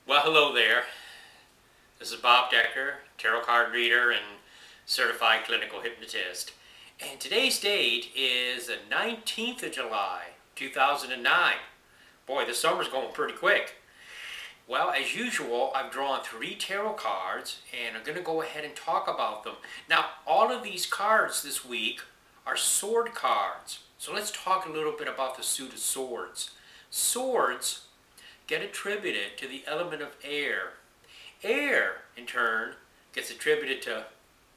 Well, hello there. This is Bob Decker, tarot card reader and certified clinical hypnotist. And today's date is the 19th of July, 2009. Boy, the summer's going pretty quick. Well, as usual, I've drawn 3 tarot cards, and I'm going to go ahead and talk about them. Now, all of these cards this week are sword cards. So let's talk a little bit about the suit of swords. Swords get attributed to the element of air. Air, in turn, gets attributed to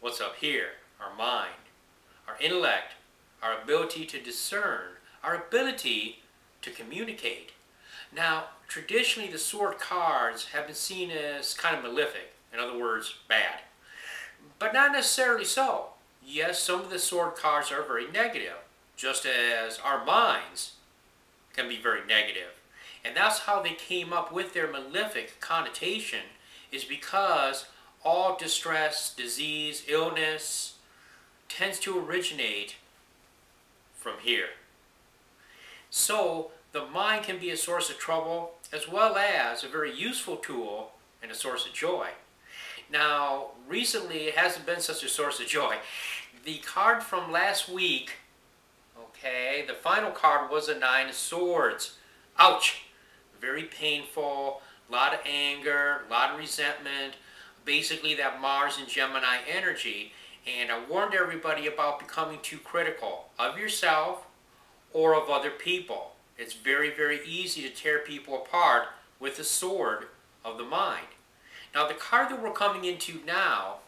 what's up here, our mind, our intellect, our ability to discern, our ability to communicate. Now, traditionally, the sword cards have been seen as kind of malefic, in other words, bad. But not necessarily so. Yes, some of the sword cards are very negative, just as our minds can be very negative. And that's how they came up with their malefic connotation, is because all distress, disease, illness tends to originate from here. So the mind can be a source of trouble as well as a very useful tool and a source of joy. Now, recently it hasn't been such a source of joy. The card from last week, okay, the final card was a 9 of Swords. Ouch! Very painful, a lot of anger, a lot of resentment, basically that Mars and Gemini energy. And I warned everybody about becoming too critical of yourself or of other people. It's very, very easy to tear people apart with the sword of the mind. Now, the card that we're coming into now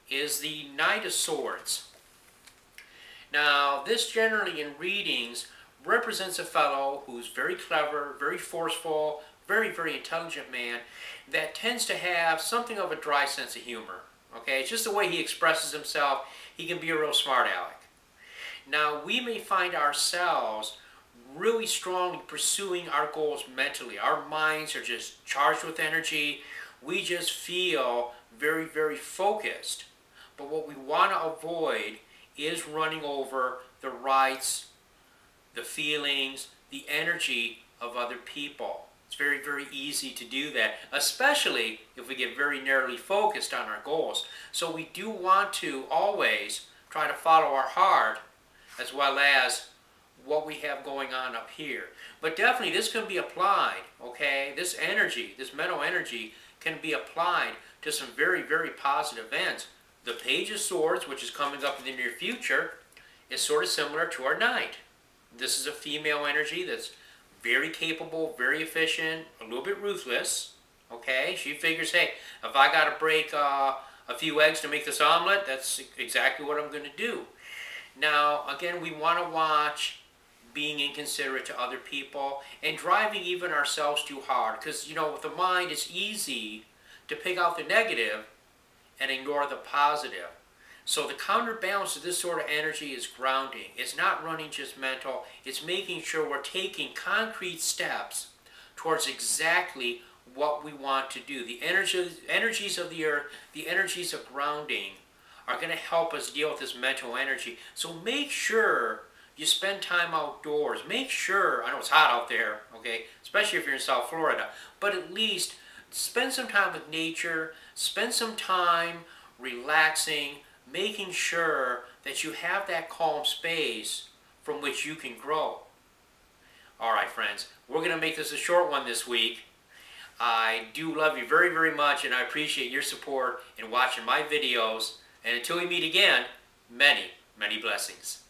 is the Knight of Swords. Now, this generally in readings represents a fellow who's very clever, very forceful, very, very intelligent man that tends to have something of a dry sense of humor. Okay, it's just the way he expresses himself. He can be a real smart aleck. Now, we may find ourselves really strongly pursuing our goals mentally. Our minds are just charged with energy. We just feel very, very focused. But what we want to avoid is running over the rights, the feelings, the energy of other people. It's very, very easy to do that, especially if we get very narrowly focused on our goals. So we do want to always try to follow our heart as well as what we have going on up here. But definitely this can be applied, okay? This energy, this mental energy can be applied to some very, very positive events. The Page of Swords, which is coming up in the near future, is sort of similar to our Knight. This is a female energy that's very capable, very efficient, a little bit ruthless. Okay, she figures, hey, if I got to break a few eggs to make this omelet, that's exactly what I'm going to do. Now, again, we want to watch being inconsiderate to other people and driving even ourselves too hard. Because, you know, with the mind, it's easy to pick out the negative and ignore the positive. So the counterbalance to this sort of energy is grounding. It's not running just mental. It's making sure we're taking concrete steps towards exactly what we want to do. The energies of the earth, the energies of grounding are going to help us deal with this mental energy. So make sure you spend time outdoors. Make sure, I know it's hot out there, okay, especially if you're in South Florida, but at least spend some time with nature, spend some time relaxing, making sure that you have that calm space from which you can grow. All right, friends, we're going to make this a short one this week. I do love you very, very much, and I appreciate your support in watching my videos. And until we meet again, many, many blessings.